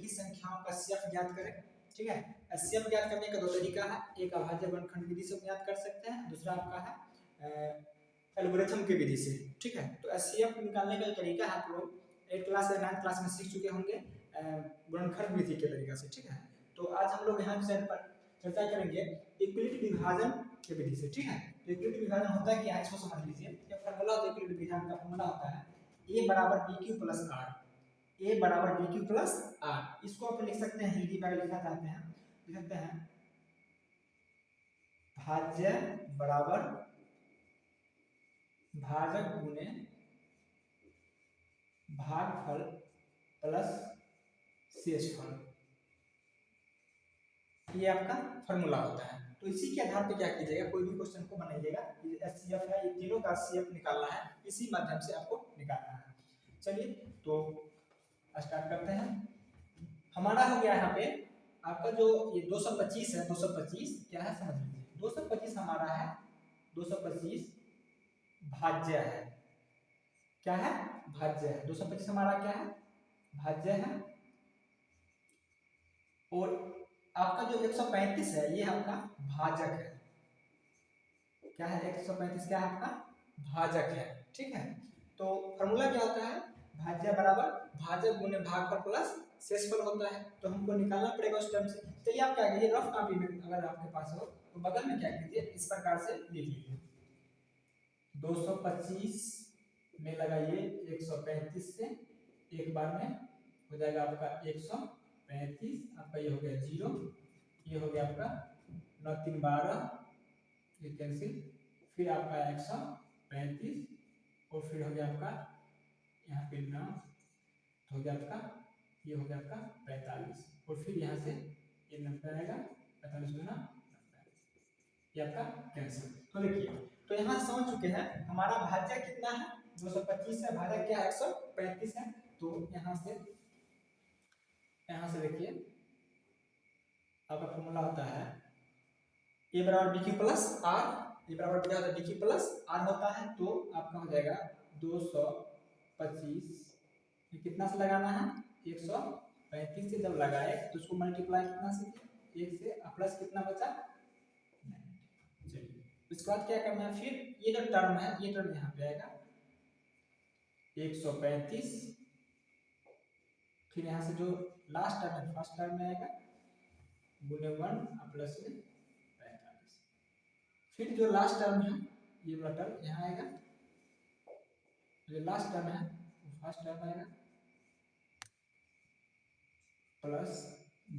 ही संख्याओं का CF ज्ञात करें। ठीक है, CF ज्ञात करने का दो तरीका है, एक अभाज्य गुणनखंड विधि से ज्ञात कर सकते हैं, दूसरा आपका है एल्गोरिथम की विधि से। ठीक है, तो CF निकालने का तरीका है आप लोग 8 क्लास या 9 क्लास में सीख चुके होंगे गुणनखंड विधि के तरीका से। ठीक है, तो आज हम लोग यहाँ पर चर्चा करेंगे यूक्लिड विभाजन की विधि से। ठीक है, तो यूक्लिड विभाजन होता है क्या, इसको समझ लीजिए। ये फार्मूला होता है यूक्लिड विभाजन का, फार्मूला होता है A बराबर BQ प्लस R, A बराबर BQ प्लस R। इसको आप लिख सकते हैं, हिंदी में लिखना चाहते हैं लिख सकते हैं भाज्य बराबर भाजक गुणे भागफल प्लस शेषफल, ये आपका फॉर्मूला होता है। तो इसी के आधार पे क्या कीजिएगा, कोई भी क्वेश्चन को बनाइएगा, HCF है, ये तीनों का CF निकालना है, इसी माध्यम से आपको निकालना है। चलिए तो स्टार्ट करते हैं। हमारा हो गया यहाँ पे आपका जो ये 225 है, 225 क्या है समझ लीजिए। 225 हमारा है, 225 भाज्य है। क्या है, भाज्य है। 225 हमारा क्या है, भाज्य है। और आपका जो 135 है ये आपका भाजक है। क्या है, 135 क्या है आपका भाजक है। ठीक है, तो फॉर्मूला क्या होता है, भाज्य बराबर भाजक गुणे भागफल प्लस शेषफल होता है। तो हमको निकालना पड़ेगा उस टर्म से। चलिए आप क्या कीजिए, रफ कॉपी में अगर आपके पास हो तो बगल में क्या कीजिए, इस प्रकार से लिख लीजिए 225 में लगाइए 135 से, एक बार में हो जाएगा आपका 135, आपका ये हो गया 0, ये हो गया आपका 9 3 12, ये कैंसिल, फिर आपका 135 और फिर हो गया आपका यहाँ पे 9, हो गया आपका ये हो गया आपका 45 और फिर यहाँ से ये 90 आएगा, 45 गुना 90, ये आपका कैंसिल। तो देखिए, तो यहाँ समझ चुके हैं हमारा भाज्य कितना है 225 है, भाजक क्या है 135 है। तो यहाँ से देखिए आपका फॉर्मूला होता है A बराबर BQ प्लस R, A बराबर क्या होता है BQ प्लस R होता है। तो आपका हो जाएगा 225, कितना से लगाना है 135 से, जब लगाए तो उसको मल्टीप्लाई कितना से, 1 से, प्लस कितना बचा 90। चलिए उसके बाद क्या करना है, फिर ये जो टर्म है ये टर्म यहाँ पे आएगा 135, फिर यहाँ से जो लास्ट टर्म है फर्स्ट टर्म में आएगा गुणे 1 प्लस में 45, फिर जो लास्ट टर्म है ये वाला टर्म यहाँ आएगा, जो लास्ट टर्म है फर्स्ट टर्म आएगा प्लस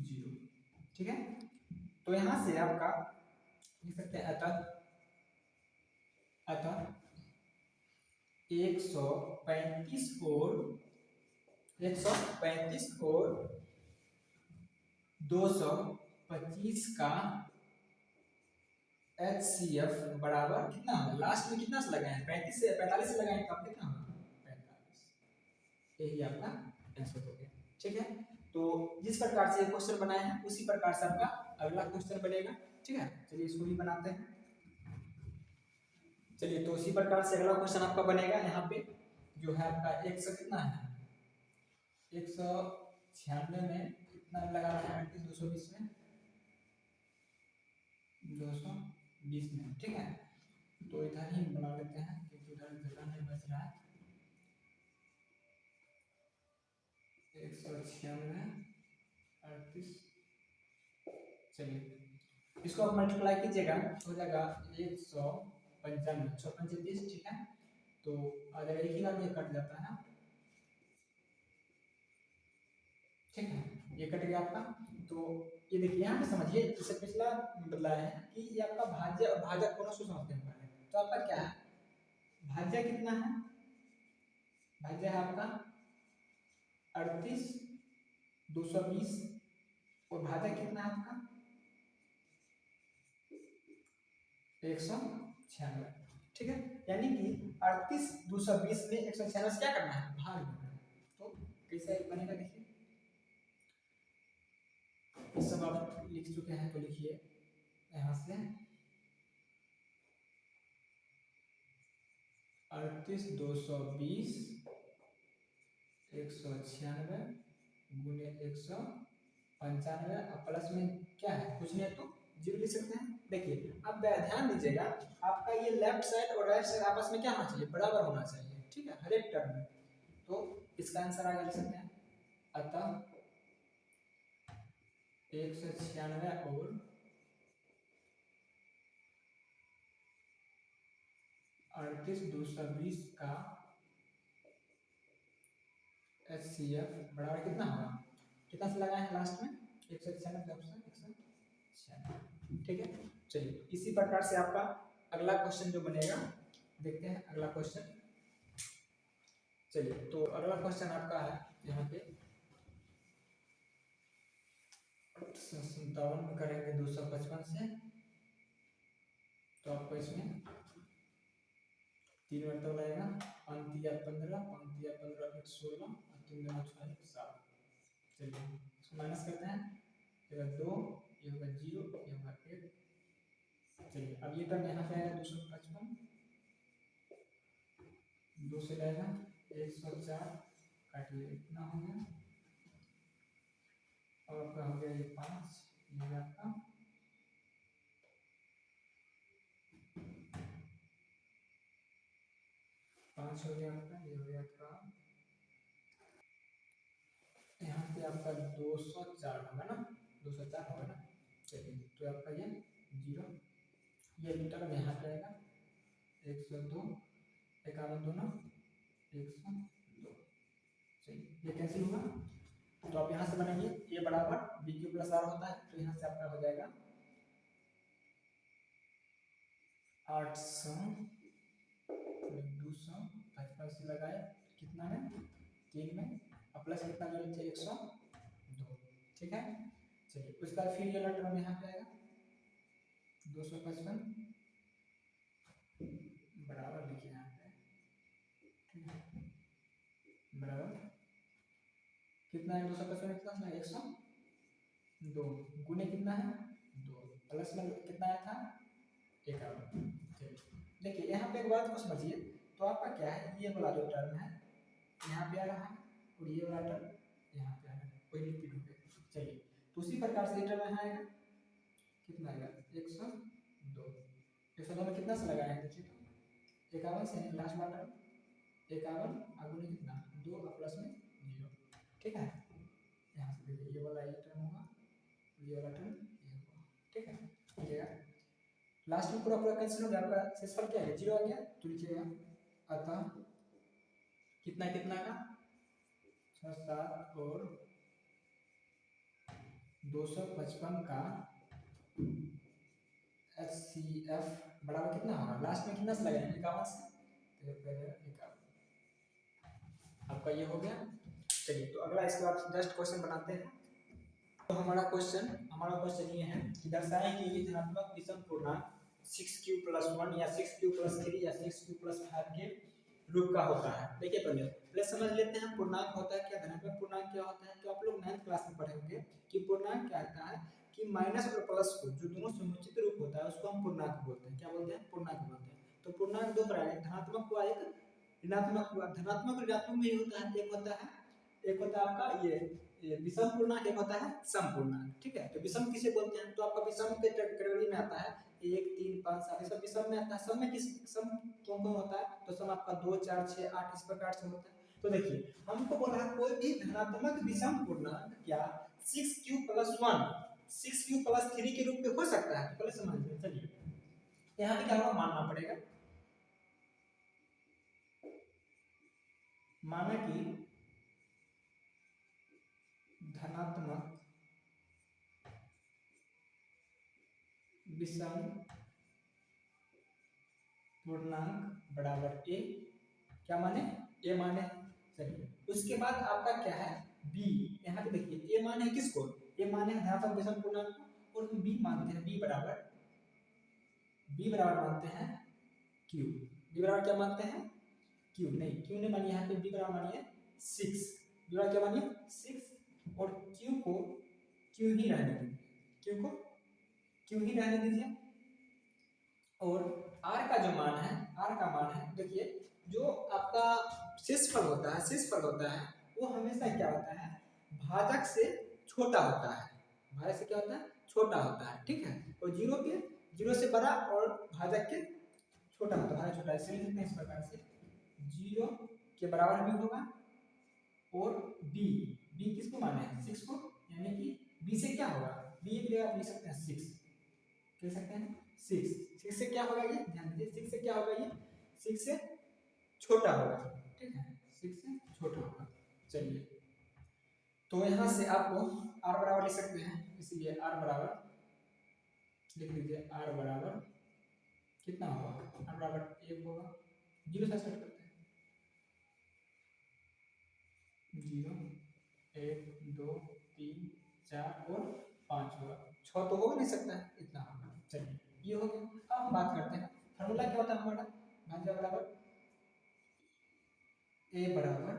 0। ठीक है, तो यहाँ से आपका लिख सकते हैं अतः 135 और 225 का HCF बराबर कितना होगा, लास्ट में कितना से लगाए 35 से 45 से लगाए तब कितना होगा 45, यही आपका आंसर हो गया। ठीक है, तो जिस प्रकार से ये क्वेश्चन बनाए हैं उसी प्रकार से आपका अगला क्वेश्चन बनेगा। ठीक है, चलिए इसको भी बनाते हैं। चलिए तो उसी प्रकार से अगला क्वेश्चन आपका बनेगा। यहाँ पे जो है आपका 100 कितना है 196 में कितना लगा रहा है 220 में 220 में। ठीक है, तो इधर ही बना लेते हैं क्योंकि उधर जगह नहीं बच रहा है। 196 38, चलिए इसको आप मल्टीप्लाई कीजिएगा हो जाएगा 195 135। ठीक है, तो आ जाएगा एक ही बार में कट जाता है। ठीक है, ये कट गया आपका। तो ये देखिए यहाँ पे समझिए, जैसे पिछला बदला है कि ये आपका भाज्य और भाजक दोनों से समझते हैं। तो आपका क्या है, भाज्य कितना है, भाज्य है आपका 38 220 और भाजक कितना है आपका 196। ठीक है, यानी कि 38 220 में 196 से क्या करना है भाग देना है। तो कैसे बनेगा देखिए, इस सब आप लिख चुके हैं तो लिखिए यहाँ से 38 220 196 गुने 195 और प्लस में क्या है कुछ नहीं तो 0 लिख सकते हैं। देखिए अब ध्यान दीजिएगा, आपका ये लेफ्ट साइड और राइट साइड आपस में क्या होना चाहिए, बराबर होना चाहिए, ठीक है, हर एक टर्म में। तो इसका आंसर आगे लिख सकते हैं। अतः 196 और 38,220 का HCF बराबर कितना होगा, कितना से लगाए हैं लास्ट में 196, ठीक है। चलिए इसी प्रकार से आपका अगला क्वेश्चन जो बनेगा, देखते हैं अगला क्वेश्चन। चलिए तो अगला क्वेश्चन आपका है यहाँ पे 57 में करेंगे 255 से, तो आपको इसमें 3 मतलब लगेगा 5 या 15, 5 या 15 एक 16 और 3 गुना 6 एक 7। चलिए इसको माइनस करते हैं, ये होगा 2, ये होगा 0, ये होगा 1। चलिए अब ये टर्म यहाँ पे आएगा 255, 2 से जाएगा 104 काटिए इतना हो गया, और आपका हो गया ये 5, ये आपका 5 हो गया आपका, ये हो गया आपका यहाँ पे आपका 204 होगा ना, 204 होगा ना। चलिए तो आपका ये 0, ये टर्म यहाँ पे आएगा 102, 51 दूना 102। चलिए ये कैंसिल होगा, तो आप यहाँ से बनाइए a बराबर BQ प्लस R होता है, तो यहाँ से आपका हो जाएगा 800 255 से लगाए कितना है 3 में, और प्लस कितना जो नीचे 102, ठीक है। चलिए उसके बाद फिर ये वाला टर्म यहाँ पे आएगा 255 बराबर लिखिए यहाँ पे, ठीक है, बराबर कितना है 255 कितना है 102 गुने कितना है 2, प्लस में कितना आया था 51। देखिए यहाँ पे एक बात को समझिए, तो आपका क्या है ये वाला जो टर्म है यहाँ पे आ रहा है और ये वाला टर्म यहाँ पे आ रहा है, कोई रिपीट हो गया। चलिए तो उसी प्रकार से ये टर्म यहाँ आएगा कितना आएगा 102, 102 में कितना से लगाए हैं देखिए, तो 51 से लास्ट वाला टर्म 51 आगे कितना 2 और प्लस में 0, ठीक है। यहाँ से देखिए ये वाला ये टर्म होगा, ये वाला टर्म ये होगा, ठीक है, लिखिएगा लास्ट में पूरा पूरा कैंसिल हो गया, आपका शेषफल क्या है 0 आ गया, तो लिखिएगा अतः कितना कितना का 6 7 और 255 का HCF बराबर कितना होगा, लास्ट में कितना से लगाएंगे 51 से, तो ये पहले 51 आपका ये हो गया। चलिए तो अगला इसके बाद जस्ट क्वेश्चन बनाते हैं। तो हमारा क्वेश्चन ये है कि दर्शाएं कि ये धनात्मक विषम पूर्णांक 6q+1 या 6q+3 या 6q+5 के रूप का होता है। देखिए पहले समझ लेते हैं पूर्णांक होता है क्या, धनात्मक पूर्णांक क्या होता है। तो आप लोग 9th क्लास में पढ़े होंगे कि पूर्णांक क्या होता है कि माइनस और प्लस को जो दोनों समुचित रूप होता है उसको हम पूर्णांक बोलते हैं। क्या बोलते हैं, पूर्णांक बोलते हैं। तो पूर्णांक दो प्रकार है, धनात्मक हुआ एक ऋणात्मक हुआ। धनात्मक ऋणात्मक में होता है, एक होता है आपका ये विषम पूर्णांक, एक होता है सम पूर्णांक, ठीक है। तो विषम किसे बोलते हैं, तो आपका विषम के कैटेगरी में आता है 1 3 5 7 ये सब विषम में आता है। सम में किस सम कौन कौन होता है, तो सम आपका 2 4 6 8 इस प्रकार से होता है। तो देखिए हमको बोला है कोई भी धनात्मक विषम पूर्णांक क्या 6q+1 6q+3 के रूप में हो सकता है। तो पहले समझ लीजिए, चलिए यहाँ पे क्या होगा मानना पड़ेगा, माना कि धनात्मक विषम पूर्णांक बराबर a, क्या माने a माने। चलिए उसके बाद आपका क्या है b, यहाँ पे देखिए a माने किसको, a माने धनात्मक विषम पूर्णांक को, और हम b मानते हैं b बराबर मानते हैं q, b बराबर क्या मानते हैं q, नहीं मानिए, यहाँ पे b बराबर मानिए 6, b बराबर क्या मानिए 6, और q को q ही रहने दीजिए, q को q ही रहने दीजिए। और r का जो मान है, r का मान है, देखिए जो आपका शेषफल होता है वो हमेशा क्या होता है भाजक से छोटा होता है, भाजक से क्या होता है, छोटा होता है, ठीक है। और जीरो से बड़ा और भाजक के छोटा होता है, भाजक छोटा है, इसलिए लिखते हैं इस प्रकार से, जीरो के बराबर भी होगा और बी, बी किसको माने हैं, 6 को, यानी कि बी से क्या होगा, बी के लिए आप लिख सकते हैं 6, लिख सकते हैं 6 से क्या होगा, ये ध्यान दीजिए, 6 से क्या होगा, ये 6 से छोटा होगा, ठीक है, 6 से छोटा होगा। चलिए, तो यहाँ से आपको r बराबर लिख सकते हैं, इसलिए r बराबर लिख लीजिए, r बराबर कितना होगा, r बराबर 1 होगा, 0 से स्टार्ट करते हैं, 0 1 2 3 4 और 5 होगा, 6 तो हो नहीं सकता है, इतना होगा। चलिए, ये हो गया। अब हम बात करते हैं फार्मूला क्या होता है हमारा, भाज्य बराबर a बराबर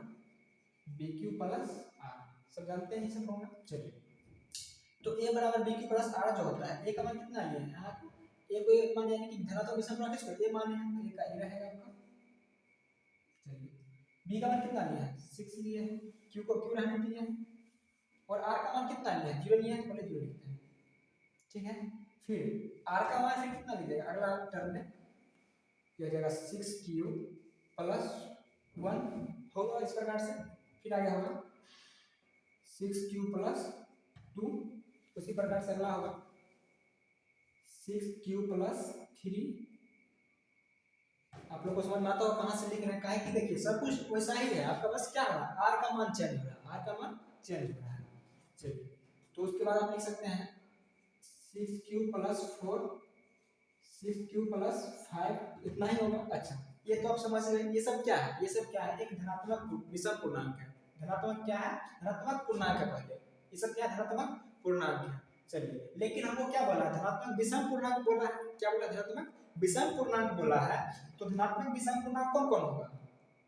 बी क्यू प्लस आर, सब जानते हैं सब होगा। चलिए, तो a बराबर बी क्यू प्लस आर जो होता है, a का मान कितना लिए हैं आप, a को एक मान यानी कि धनात्मक विषम पूर्णांक किसको a मान है, तो a का a रहेगा आपका। चलिए, b का मान कितना लिए हैं, 6 लिए हैं, q को q रहने दिए हैं, और r का मान कितना लिए हैं, 0 लिए हैं, तो पहले 0 लिखते हैं, ठीक है। फिर r का मान फिर कितना लीजिएगा, अगला टर्म में यह जाएगा 6q प्लस 1 होगा इस प्रकार से, फिर आगे होगा 6q प्लस 2, उसी प्रकार से अगला होगा 6q प्लस 3। आप लोग को समझ में आता हो कहाँ से लिख रहे हैं, काहे कि देखिए सब कुछ वैसा ही है, आपका बस क्या हो रहा है, r का मान चेंज हो रहा है, r का मान चेंज हो रहा है। चलिए, तो उसके बाद आप लिख सकते हैं 6q प्लस 4, 6q प्लस 5, इतना ही होगा। अच्छा, ये तो आप समझ रहे हैं, ये सब क्या है, ये सब क्या है, एक धनात्मक विषम पूर्णांक है, धनात्मक क्या है, धनात्मक पूर्णांक है, पहले ये सब क्या है, धनात्मक पूर्णांक है। चलिए, लेकिन हमको क्या बोला, धनात्मक विषम पूर्णांक बोला है, क्या बोला, धनात्मक विषम पूर्णांक बोला है, तो धनात्मक विषम पूर्णांक कौन कौन होगा,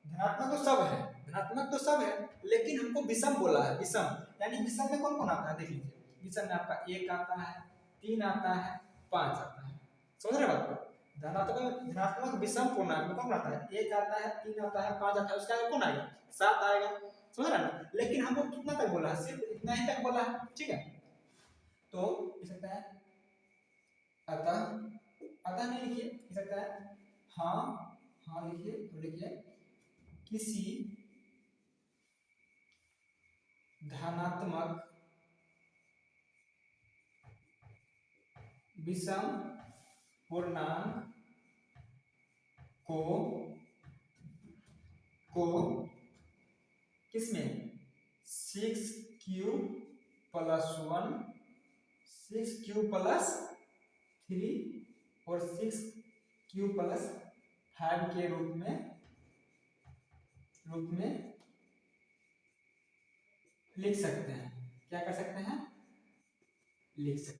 धनात्मक तो सब है, धनात्मक तो सब है, लेकिन हमको विषम बोला है, विषम यानी विषम में कौन कौन आता है, देख लीजिए, विषम में आपका 1 आता है, 3 आता है, 5 आता है, समझ रहे बात को। धनात्मक विषम पूर्णांक में कौन आता है, 1 आता है, 3 आता है, 5 आता है, उसका आगे कौन आएगा, 7 आएगा, समझ रहे ना। लेकिन हमको कितना तक बोला है, सिर्फ इतना ही तक बोला है, ठीक है। तो लिख सकता है अतः, अतः नहीं लिखिए, लिख सकता है हाँ, हाँ लिखिए, तो लिखिए किसी धनात्मक विषम पूर्णांक को किसमें 6q प्लस 1, 6q प्लस 3 और 6q प्लस 5 के रूप में लिख सकते हैं, क्या कर सकते हैं, लिख सकते हैं।